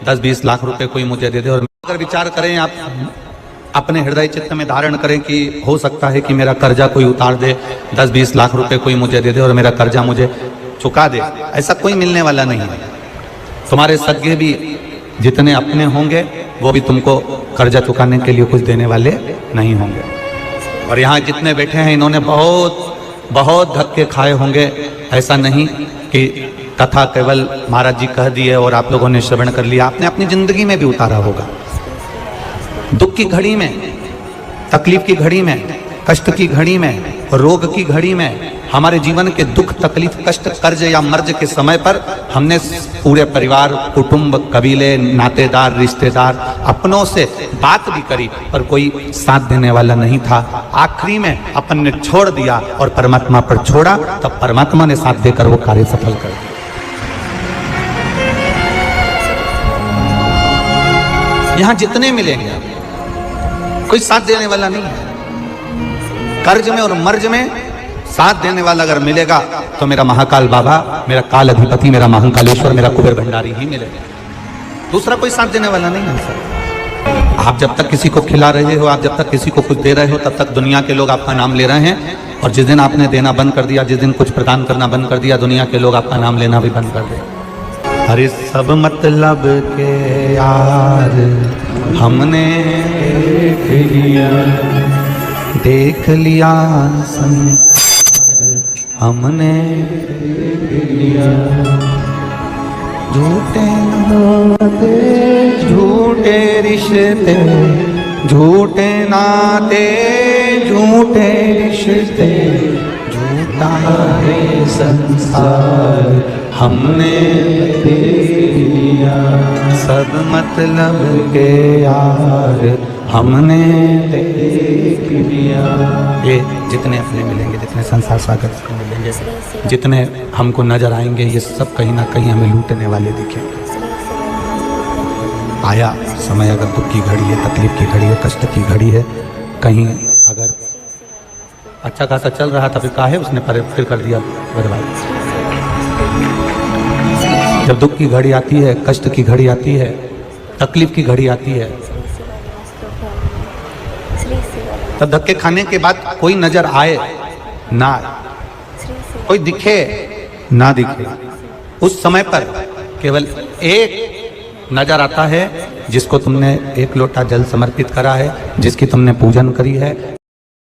10-20 लाख रुपए कोई मुझे दे दे, और अगर विचार करें आप अपने हृदय चित्त में धारण करें कि हो सकता है कि मेरा कर्जा कोई उतार दे, 10-20 लाख रुपए कोई मुझे दे दे और मेरा कर्जा मुझे चुका दे, ऐसा कोई मिलने वाला नहीं है। तुम्हारे सगे भी जितने अपने होंगे वो भी तुमको कर्जा चुकाने के लिए कुछ देने वाले नहीं होंगे। और यहाँ जितने बैठे हैं इन्होंने बहुत धक्के खाए होंगे। ऐसा नहीं कि कथा केवल महाराज जी कह दिए और आप लोगों ने श्रवण कर लिया, आपने अपनी जिंदगी में भी उतारा होगा। दुख की घड़ी में, तकलीफ की घड़ी में, कष्ट की घड़ी में, रोग की घड़ी में, हमारे जीवन के दुख तकलीफ कष्ट कर्ज या मर्ज के समय पर हमने पूरे परिवार कुटुंब कबीले नातेदार रिश्तेदार अपनों से बात भी करी पर कोई साथ देने वाला नहीं था। आखिरी में अपन ने छोड़ दिया और परमात्मा पर छोड़ा, तब परमात्मा ने साथ देकर वो कार्य सफल कर दिया। यहां जितने मिलेंगे कोई साथ देने वाला नहीं है। कर्ज में और मर्ज में साथ देने वाला अगर मिलेगा तो मेरा महाकाल बाबा, मेरा काल अधिपति, मेरा महाकालेश्वर, मेरा कुबेर भंडारी ही मिलेगा। दूसरा कोई साथ देने वाला नहीं है सर। आप जब तक किसी को खिला रहे हो, आप जब तक किसी को कुछ दे रहे हो, तब तक दुनिया के लोग आपका नाम ले रहे हैं। और जिस दिन आपने देना बंद कर दिया, जिस दिन कुछ प्रदान करना बंद कर दिया, दुनिया के लोग आपका नाम लेना भी बंद कर दिया। अरे सब मतलब के यार हमने देख लिया संसार, हमने देख लिया। झूठे नाते झूठे रिश्ते, झूठे नाते झूठे रिश्ते, झूठा है संसार, हमने देख लिया। सब मतलब के यार हमने देख लिया। ये जितने अपने मिलेंगे, जितने संसार सागर से मिलेंगे, जितने हमको नजर आएंगे, ये सब कहीं ना कहीं हमें लूटने वाले दिखेंगे। आया समय, अगर दुख की घड़ी है, तकलीफ की घड़ी है, कष्ट की घड़ी है, कहीं अगर अच्छा खासा चल रहा था, फिर काहे उसने फिर कर दिया बर्बाद। जब दुख की घड़ी आती है, कष्ट की घड़ी आती है, तकलीफ की घड़ी आती है, तब धक्के खाने के बाद कोई नजर आए ना आए, कोई दिखे ना दिखे, उस समय पर केवल एक नजर आता है जिसको तुमने एक लोटा जल समर्पित करा है, जिसकी तुमने पूजन करी है,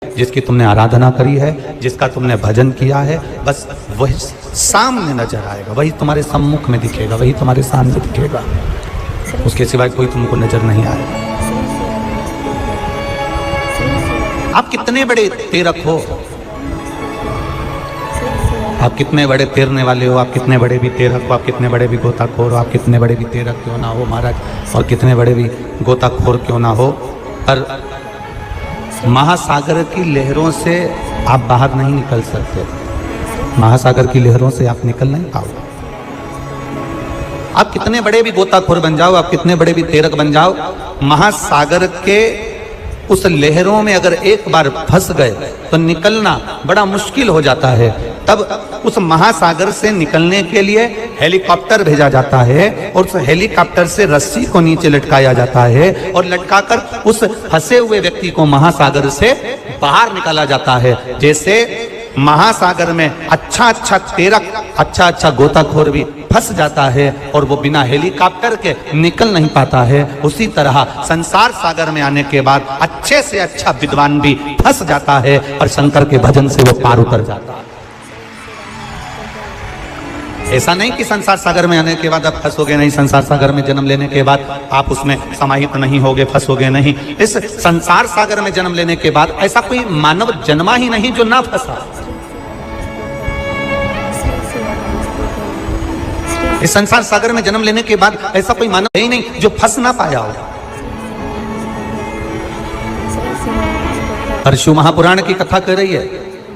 जिसकी तुमने आराधना करी है, जिसका तुमने भजन किया है, बस वही सामने नजर आएगा, वही तुम्हारे सम्मुख में दिखेगा, वही तुम्हारे सामने दिखेगा। उसके सिवाय कोई तुमको नजर नहीं आएगा। आप कितने बड़े तेरक हो, आप कितने बड़े तैरने वाले हो, आप कितने बड़े भी तेरक हो, आप कितने बड़े भी गोताखोर हो, आप कितने बड़े भी तेरक क्यों ना हो महाराज, और कितने बड़े भी गोताखोर क्यों ना हो, पर महासागर की लहरों से आप बाहर नहीं निकल सकते। महासागर की लहरों से आप निकल नहीं पाओगे। आप कितने बड़े भी गोताखोर बन जाओ, आप कितने बड़े भी तेरक बन जाओ, महासागर के उस लहरों में अगर एक बार फंस गए तो निकलना बड़ा मुश्किल हो जाता है। तब उस महासागर से निकलने के लिए हेलीकॉप्टर भेजा जाता है और उस हेलीकॉप्टर से रस्सी को नीचे लटकाया जाता है और लटकाकर उस फंसे हुए व्यक्ति को महासागर से बाहर निकाला जाता है। जैसे महासागर में अच्छा तेरक, अच्छा गोताखोर भी फंस जाता है और वो बिना हेलीकॉप्टर के निकल नहीं पाता है, उसी तरह संसार सागर में आने के बाद अच्छे से अच्छा विद्वान भी फंस जाता है और शंकर के भजन से वो पार उतर जाता है। ऐसा नहीं कि संसार सागर में आने के बाद आप फंसोगे नहीं, संसार सागर में जन्म लेने के बाद आप उसमें समाहित नहीं होगे, फंसोगे नहीं। इस संसार सागर में जन्म लेने के बाद ऐसा कोई मानव जन्मा ही नहीं जो ना फंसा। इस संसार सागर में जन्म लेने के बाद ऐसा कोई मानव है ही नहीं जो फंस ना पाया हो। और शिव महापुराण की कथा कर रही है,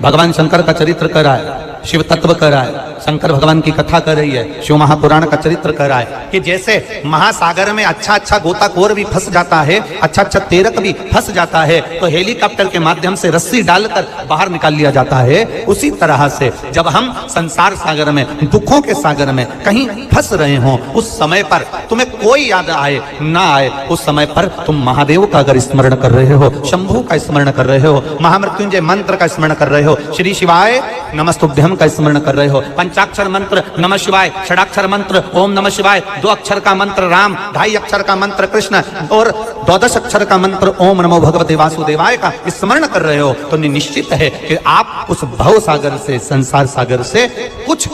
भगवान शंकर का चरित्र कर रहा है, शिव तत्व कर रहा है, शंकर भगवान की कथा कर रही है, शिव महापुराण का चरित्र कर रहा है कि जैसे महासागर में अच्छा अच्छा गोताखोर भी फंस जाता है, अच्छा अच्छा तेरक भी फंस जाता है, तो हेलीकॉप्टर के माध्यम से रस्सी डालकर बाहर निकाल लिया जाता है। उसी तरह से जब हम संसार सागर में, दुखों के सागर में कहीं फंस रहे हो, उस समय पर तुम्हें कोई याद आए ना आए, उस समय पर तुम महादेव का अगर स्मरण कर रहे हो, शंभु का स्मरण कर रहे हो, महामृत्युंजय मंत्र का स्मरण कर रहे हो, श्री शिवाय नमस्तुभ्यम का स्मरण कर रहे हो, पंचाक्षर मंत्र नमः शिवाय, षडाक्षर मंत्र ओम नमः शिवाय, 2 अक्षर का मंत्र राम, 2.5 अक्षर का मंत्र कृष्ण और 12 अक्षर का मंत्र ओम नमो भगवते वासुदेवाय का स्मरण कर रहे हो, तो निश्चित है कि आप उस भव सागर से, संसार सागर से कुछ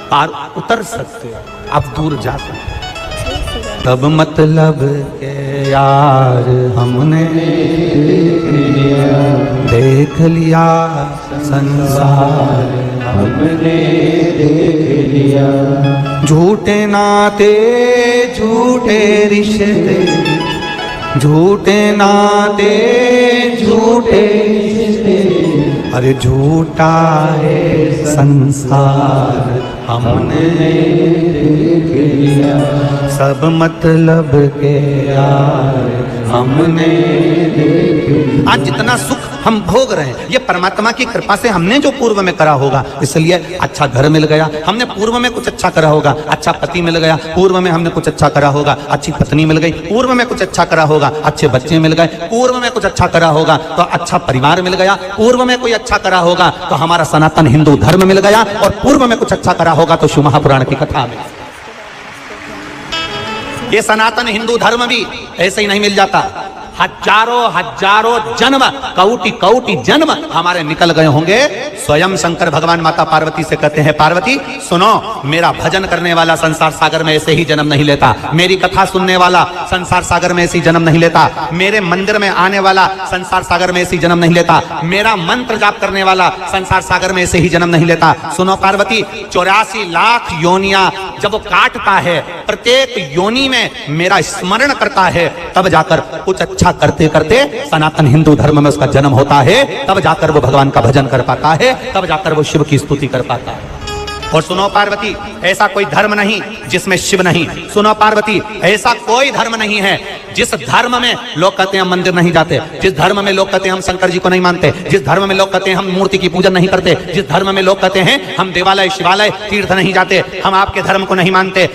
पार उतर सकते हो, आप दूर जा सकते हो। तब मतलब के यार हमने देख लिया, संसार हमने देख लिया, झूठे नाते झूठे रिश्ते, झूठे नाते झूठे रिश्ते, अरे झूठा है संसार हमने देख लिया, सब मतलब के यार हमने देख लिया। आज जितना सुख हम भोग रहे हैं, ये परमात्मा की कृपा से हमने जो पूर्व में करा होगा, इसलिए अच्छा घर मिल गया, हमने पूर्व में कुछ अच्छा करा होगा, अच्छा पति मिल गया, पूर्व में हमने कुछ अच्छा करा होगा, अच्छी पत्नी मिल गई, पूर्व में कुछ अच्छा करा होगा, अच्छे बच्चे मिल गए, पूर्व में कुछ अच्छा करा होगा तो अच्छा परिवार मिल गया, पूर्व में कोई अच्छा करा होगा तो हमारा सनातन हिंदू धर्म मिल गया, और पूर्व में कुछ अच्छा करा होगा तो शिव महापुराण की कथा में। ये सनातन हिंदू धर्म भी ऐसे ही नहीं मिल जाता, हजारों हजारों जन्म, कौटि कौटि जन्म हमारे निकल गए होंगे। स्वयं शंकर भगवान माता पार्वती से कहते हैं, पार्वती सुनो, मेरा भजन करने वाला संसार सागर में ऐसे ही जन्म नहीं लेता, मेरी कथा सुनने वाला संसार सागर में ऐसे ही जन्म नहीं लेता, मेरे मंदिर में आने वाला संसार सागर में ऐसे ही जन्म नहीं लेता, मेरा मंत्र जाप करने वाला संसार सागर में ऐसे ही जन्म नहीं लेता। सुनो पार्वती, 84 लाख योनियां जब वो काटता है, प्रत्येक योनि में मेरा स्मरण करता है, तब जाकर कुछ अच्छा करते करते सनातन हिंदू धर्म में उसका जन्म होता है, तब जाकर वो भगवान का भजन कर पाता है, तब जाकर वो शिव की स्तुति कर पाता है। और सुनो पार्वती, ऐसा कोई धर्म नहीं जिसमें शिव नहीं। सुनो पार्वती, ऐसा कोई धर्म नहीं है जिस धर्म में लोग कहते हैं हम मंदिर नहीं जाते, जिस धर्म में लोग कहते हैं हम शंकर जी को नहीं मानते, जिस धर्म में लोग कहते हैं हम मूर्ति की पूजन नहीं करते, जिस धर्म में लोग कहते हैं हम देवालय शिवालय तीर्थ नहीं जाते, हम आपके धर्म को नहीं मानते।